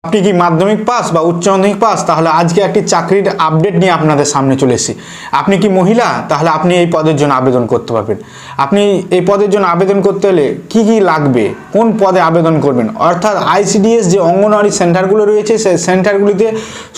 আপনি কি মাধ্যমিক পাস বা উচ্চ মাধ্যমিক পাস? তাহলে আজকে একটি চাকরির আপডেট নিয়ে আপনাদের সামনে চলে এসেছি। আপনি কি মহিলা? তাহলে আপনি এই পদের জন্য আবেদন করতে পারবেন। আপনি এই পদের জন্য আবেদন করতে হলে কি কি লাগবে, কোন পদে আবেদন করবেন, অর্থাৎ আইসিডিএস যে অঙ্গনওয়াড়ি সেন্টারগুলো রয়েছে সেই সেন্টারগুলিতে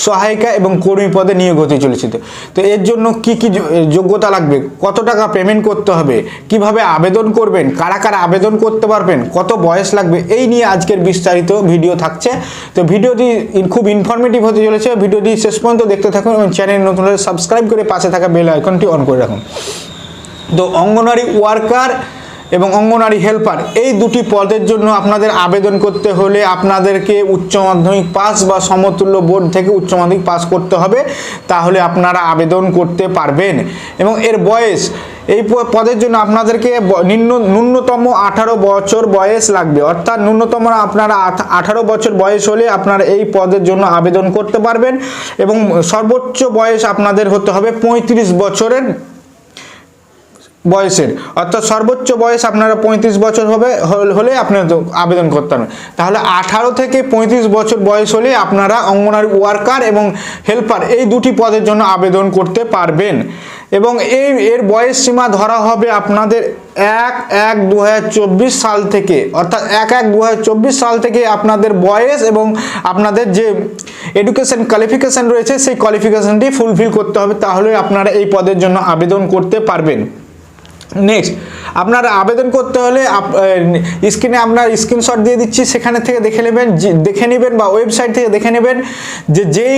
সহায়িকা এবং কর্মী পদে নিয়োগ হতে চলেছে। তো এর জন্য কি কি যোগ্যতা লাগবে, কত টাকা পেমেন্ট করতে হবে, কিভাবে আবেদন করবেন, কারা কারা আবেদন করতে পারবেন, কত বয়স লাগবে, এই নিয়ে আজকের বিস্তারিত ভিডিও থাকছে। তো ভিডিওটি খুব ইনফরমেটিভ হতে চলেছে। ভিডিওটি শেষ পর্যন্ত দেখতে থাকুন এবং চ্যানেল নতুন হলে সাবস্ক্রাইব করে পাশে থাকা বেল আইকনটি অন করে রাখুন। তো অঙ্গনওয়াড়ি ওয়ার্কার এবং অঙ্গনওয়াড়ি হেল্পার এই দুটি পদের জন্য আপনাদের আবেদন করতে হলে আপনাদেরকে উচ্চ মাধ্যমিক পাস বা সমতুল্য বোর্ড থেকে উচ্চ মাধ্যমিক পাস করতে হবে, তাহলে আপনারা আবেদন করতে পারবেন। এবং এর বয়স, এই পদের জন্য আপনাদেরকে ন্যূনতম 18 বছর বয়স লাগবে, অর্থাৎ ন্যূনতম আপনারা 18 বছর বয়স হলে আপনারা এই পদের জন্য আবেদন করতে পারবেন। এবং সর্বোচ্চ বয়স আপনাদের হতে হবে 35 বছরের বয়সের, অর্থাৎ সর্বোচ্চ বয়স আপনারা 35 বছর হলে আপনারা আবেদন করতে পারবেন। তাহলে 18 থেকে 35 বছর বয়স হলে আপনারা অঙ্গনওয়াড়ি ওয়ার্কার এবং হেল্পার এই দুটি পদের জন্য আবেদন করতে পারবেন। এবং এর বয়স সীমা ধরা হবে আপনাদের 1/1/2024 সাল থেকে, অর্থাৎ 1/1/2024 সাল থেকে আপনাদের বয়স এবং আপনাদের যে এডুকেশন কোয়ালিফিকেশন রয়েছে সেই কোয়ালিফিকেশনটি ফুলফিল করতে হবে, তাহলে আপনারা এই পদের জন্য আবেদন করতে পারবেন। নেক্সট, আপনারা আবেদন করতে হলে স্ক্রিনে আপনার স্ক্রিনশট দিয়ে দিচ্ছি, সেখানে থেকে দেখে নেবেন বা ওয়েবসাইট থেকে দেখে নেবেন যে যেই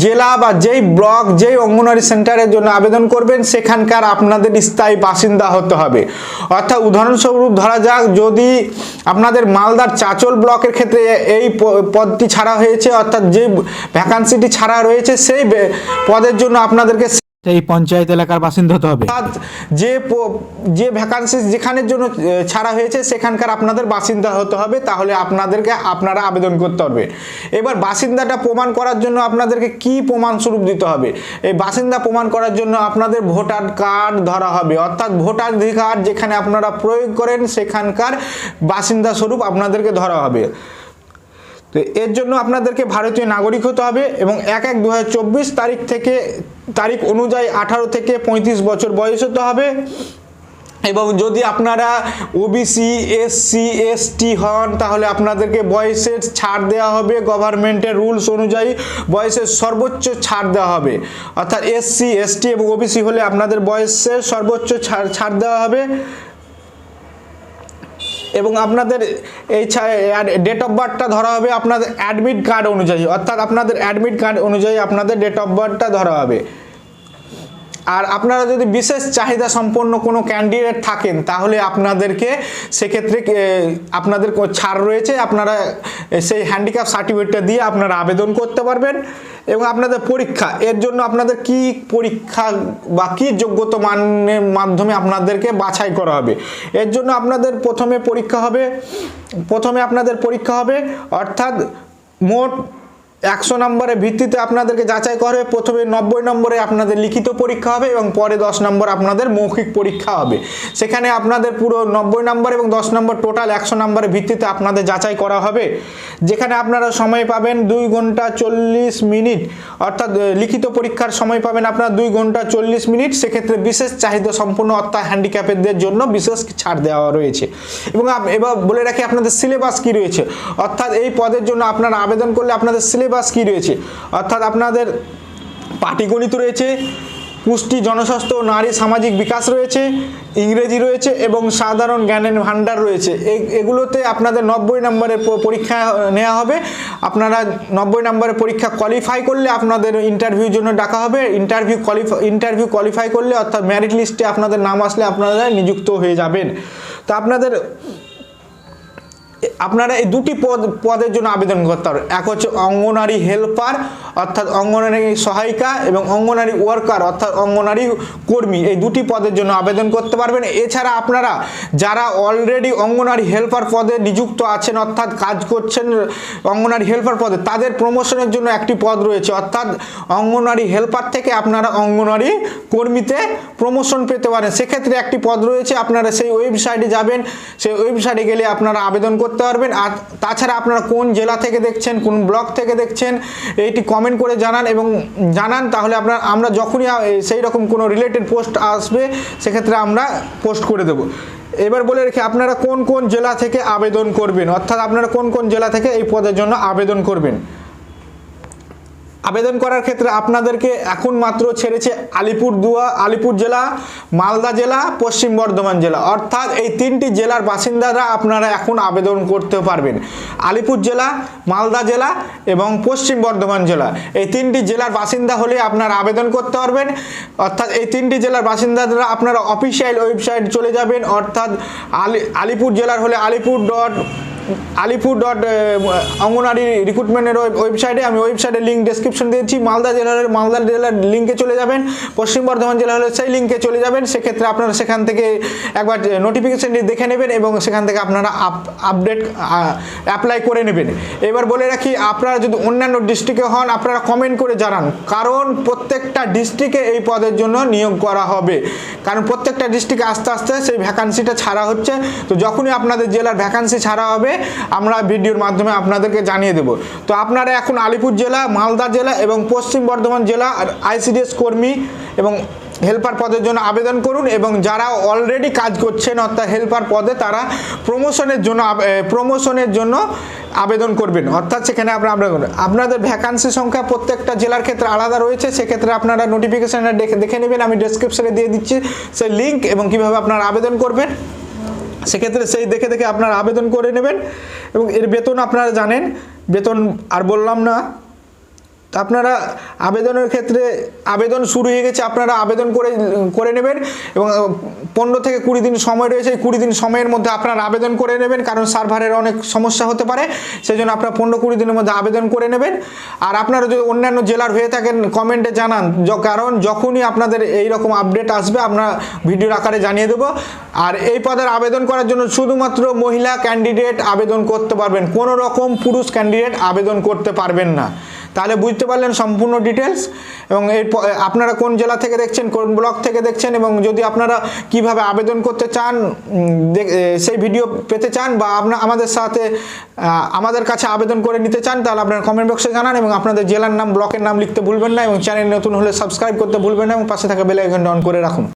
জেলা বা যেই ব্লক, যেই অঙ্গনওয়াড়ি সেন্টারের জন্য আবেদন করবেন সেখানকার আপনাদের স্থায়ী বাসিন্দা হতে হবে। অর্থাৎ উদাহরণস্বরূপ ধরা যাক, যদি আপনাদের মালদার চাচল ব্লকের ক্ষেত্রে এই পদটি ছাড়া হয়েছে, অর্থাৎ যে ভ্যাকান্সিটি ছাড়া রয়েছে সেই পদের জন্য আপনাদেরকে এই পঞ্চায়েত এলাকার বাসিন্দা হতে হবে। যে ভ্যাকান্সি যেখানের জন্য ছাড়া হয়েছে সেখানকার আপনাদের বাসিন্দা হতে হবে, তাহলে আপনারা আবেদন করতে পারবে। এবার বাসিন্দাটা প্রমাণ করার জন্য আপনাদেরকে কি প্রমাণ স্বরূপ দিতে হবে? এই বাসিন্দা প্রমাণ করার জন্য আপনাদের ভোটার কার্ড ধরা হবে, অর্থাৎ ভোটাধিকার যেখানে আপনারা প্রয়োগ করেন সেখানকার বাসিন্দা স্বরূপ আপনাদেরকে ধরা হবে। তো এর জন্য আপনাদেরকে ভারতীয় নাগরিক হতে হবে এবং 1/1/2024 তারিখ অনুযায়ী 18 থেকে 35 বছর বয়স হতে হবে। এবং যদি আপনারা ওবিসি, এসসি, এসটি হন তাহলে আপনাদেরকে বয়সের ছাড় দেওয়া হবে, গভর্নমেন্টের রুলস অনুযায়ী বয়সের সর্বোচ্চ ছাড় দেওয়া হবে। অর্থাৎ এসসি, এসটি এবং ওবিসি হলে আপনাদের বয়সের সর্বোচ্চ ছাড় দেওয়া হবে। এবং আপনাদের এই ডেট অফ বার্থটা ধরা হবে আপনাদের অ্যাডমিট কার্ড অনুযায়ী, অর্থাৎ আপনাদের অ্যাডমিট কার্ড অনুযায়ী আপনাদের ডেট অফ বার্থটা ধরা হবে। আর আপনারা যদি বিশেষ চাহিদা সম্পন্ন কোনো ক্যান্ডিডেট থাকেন তাহলে আপনাদেরকে সেক্ষেত্রে আপনাদের ছাড় রয়েছে, আপনারা সেই হ্যান্ডিক্যাপ সার্টিফিকেটটা দিয়ে আপনারা আবেদন করতে পারবেন। এবং আপনাদের পরীক্ষা, এর জন্য আপনাদের কি পরীক্ষা বা কি যোগ্যতা মানের মাধ্যমে আপনাদেরকে বাছাই করা হবে? এর জন্য আপনাদের প্রথমে আপনাদের পরীক্ষা হবে, অর্থাৎ মোট 100 নম্বরের ভিত্তিতে আপনাদেরকে যাচাই করা হবে। প্রথমে 90 নম্বরে আপনাদের লিখিত পরীক্ষা হবে এবং পরে 10 নম্বর আপনাদের মৌখিক পরীক্ষা হবে। সেখানে আপনাদের পুরো 90 নম্বর এবং 10 নম্বর টোটাল 100 নম্বরের ভিত্তিতে আপনাদের যাচাই করা হবে, যেখানে আপনারা সময় পাবেন 2 ঘন্টা 40 মিনিট, অর্থাৎ লিখিত পরীক্ষার সময় পাবেন আপনারা 2 ঘন্টা 40 মিনিট। সেক্ষেত্রে বিশেষ চাহিদা সম্পন্ন অর্থাৎ হ্যান্ডিক্যাপেরদের জন্য বিশেষ ছাড় দেওয়া রয়েছে। এবং এবার বলে রাখি আপনাদের সিলেবাস কি রয়েছে, অর্থাৎ এই পদের জন্য আপনারা আবেদন করলে আপনাদের সিলেবাস কি রয়েছে, অর্থাৎ আপনাদের পাটিগণিত রয়েছে, পুষ্টি, জনস্বাস্থ্য, নারী সামাজিক বিকাশ রয়েছে, ইংরেজি রয়েছে এবং সাধারণ জ্ঞানের ভাণ্ডার রয়েছে। এগুলোতে আপনাদের 90 নম্বরের পরীক্ষা নেওয়া হবে। আপনারা 90 নম্বরের পরীক্ষা কোয়ালিফাই করলে আপনাদের ইন্টারভিউর জন্য ডাকা হবে। ইন্টারভিউ কোয়ালিফাই করলে, অর্থাৎ মেরিট লিস্টে আপনাদের নাম আসলে আপনারা নিযুক্ত হয়ে যাবেন। তো আপনারা এই দুটি পদের জন্য আবেদন করতে পারবেন। এক হচ্ছে অঙ্গনওয়াড়ি হেল্পার অর্থাৎ অঙ্গনওয়াড়ি সহায়িকা এবং অঙ্গনওয়াড়ি ওয়ার্কার অর্থাৎ অঙ্গনওয়াড়ি কর্মী, এই দুটি পদের জন্য আবেদন করতে পারবেন। এছাড়া আপনারা যারা অলরেডি অঙ্গনওয়াড়ি হেল্পার পদে নিযুক্ত আছেন, অর্থাৎ কাজ করছেন অঙ্গনওয়াড়ি হেল্পার পদে, তাদের প্রমোশনের জন্য একটি পদ রয়েছে, অর্থাৎ অঙ্গনওয়াড়ি হেল্পার থেকে আপনারা অঙ্গনওয়াড়ি কর্মীতে প্রমোশন পেতে পারেন। সেক্ষেত্রে একটি পদ রয়েছে, আপনারা সেই ওয়েবসাইটে যাবেন, সেই ওয়েবসাইটে গেলে আপনারা আবেদন করতে পারবেন। আর তাছাড়া আপনারা কোন জেলা থেকে দেখছেন, কোন ব্লক থেকে দেখছেন, এইটি কমেন্ট করে জানান এবং জানান, তাহলে আমরা যখনই সেই রকম কোনো রিলেটেড পোস্ট আসবে সেক্ষেত্রে আমরা পোস্ট করে দেব। এবার বলে রেখে আপনারা কোন কোন জেলা থেকে আবেদন করবেন, অর্থাৎ আপনারা কোন কোন জেলা থেকে এই পদের জন্য আবেদন করবেন। আবেদন করার ক্ষেত্রে আপনাদেরকে এখন মাত্র ছেড়েছে আলিপুর জেলা, মালদা জেলা, পশ্চিম বর্ধমান জেলা, অর্থাৎ এই তিনটি জেলার বাসিন্দারা আপনারা এখন আবেদন করতে পারবেন। আলিপুর জেলা, মালদা জেলা এবং পশ্চিম বর্ধমান জেলা, এই তিনটি জেলার বাসিন্দা হলে আপনারা আবেদন করতে পারবেন। অর্থাৎ এই তিনটি জেলার বাসিন্দারা আপনারা অফিসিয়াল ওয়েবসাইট চলে যাবেন, অর্থাৎ আলিপুর জেলার হলে আলিপুর অঙ্গনওয়াড়ি রিক্রুটমেন্টের ওয়েবসাইটে, আমি ওয়েবসাইটের লিঙ্ক ডেসক্রিপশন দিয়েছি। মালদা জেলার লিঙ্কে চলে যাবেন, পশ্চিম বর্ধমান জেলা হলে সেই লিঙ্কে চলে যাবেন। সেক্ষেত্রে আপনারা সেখান থেকে একবার নোটিফিকেশনটি দেখে নেবেন এবং সেখান থেকে আপনারা আপডেট অ্যাপ্লাই করে নেবেন। এবার বলে রাখি, আপনারা যদি অন্যান্য ডিস্ট্রিক্টে হন আপনারা কমেন্ট করে জানান, কারণ প্রত্যেকটা ডিস্ট্রিক্টে এই পদের জন্য নিয়োগ করা হবে, কারণ প্রত্যেকটা ডিস্ট্রিক্টে আস্তে আস্তে সেই ভ্যাকান্সিটা ছাড়া হচ্ছে। তো যখনই আপনাদের জেলার ভ্যাকান্সি ছাড়া হবে আমরা ভিডিওর মাধ্যমে আপনাদেরকে জানিয়ে দেব। তো আপনারা এখন আলিপুর জেলা, মালদা জেলা এবং পশ্চিম বর্ধমান জেলা আইসিডিএস কর্মী এবং হেল্পার পদের জন্য আবেদন করুন, এবং যারা অলরেডি কাজ করছেন অর্থাৎ হেল্পার পদে তারা প্রমোশনের জন্য আবেদন করবেন, অর্থাৎ সেখানে আপনাদের ভ্যাকান্সি সংখ্যা প্রত্যেকটা জেলার ক্ষেত্রে আলাদা রয়েছে। সেক্ষেত্রে আপনারা নোটিফিকেশনটা দেখে নেবেন, আমি ডেসক্রিপশনে দিয়ে দিচ্ছি সেই লিঙ্ক এবং কীভাবে আপনারা আবেদন করবেন। সেক্ষেত্রে সেই দেখে আপনারা আবেদন করে নেবেন। এবং এর বেতন আপনারা জানেন, বেতন আর বললাম না। আপনারা আবেদনের ক্ষেত্রে আবেদন শুরু হয়ে গেছে, আপনারা আবেদন করে নেবেন এবং 15 থেকে 20 দিন সময় রয়েছে। এই 20 দিন সময়ের মধ্যে আপনারা আবেদন করে নেবেন, কারণ সার্ভারের অনেক সমস্যা হতে পারে, সেই জন্য আপনারা 15-20 দিনের মধ্যে আবেদন করে নেবেন। আর আপনারা যদি অন্যান্য জেলার হয়ে থাকেন কমেন্টে জানান, কারণ যখনই আপনাদের এই রকম আপডেট আসবে আমরা ভিডিওর আকারে জানিয়ে দেবো। আর এই পদের আবেদন করার জন্য শুধুমাত্র মহিলা ক্যান্ডিডেট আবেদন করতে পারবেন, কোনো রকম পুরুষ ক্যান্ডিডেট আবেদন করতে পারবেন না। তাহলে বুঝতে পারলেন সম্পূর্ণ ডিটেলস। এবং আপনারা কোন জেলা থেকে দেখছেন, কোন ব্লক থেকে দেখছেন, এবং যদি আপনারা কিভাবে আবেদন করতে চান সেই ভিডিও পেতে চান বা আমাদের কাছে আবেদন করে নিতে চান, তাহলে আপনারা কমেন্ট বক্সে জানান। এবং আপনাদের জেলার নাম, ব্লকের নাম লিখতে ভুলবেন না, এবং চ্যানেল নতুন হলে সাবস্ক্রাইব করতে ভুলবেন না, এবং পাশে থাকা বেল আইকনটা অন করে রাখুন।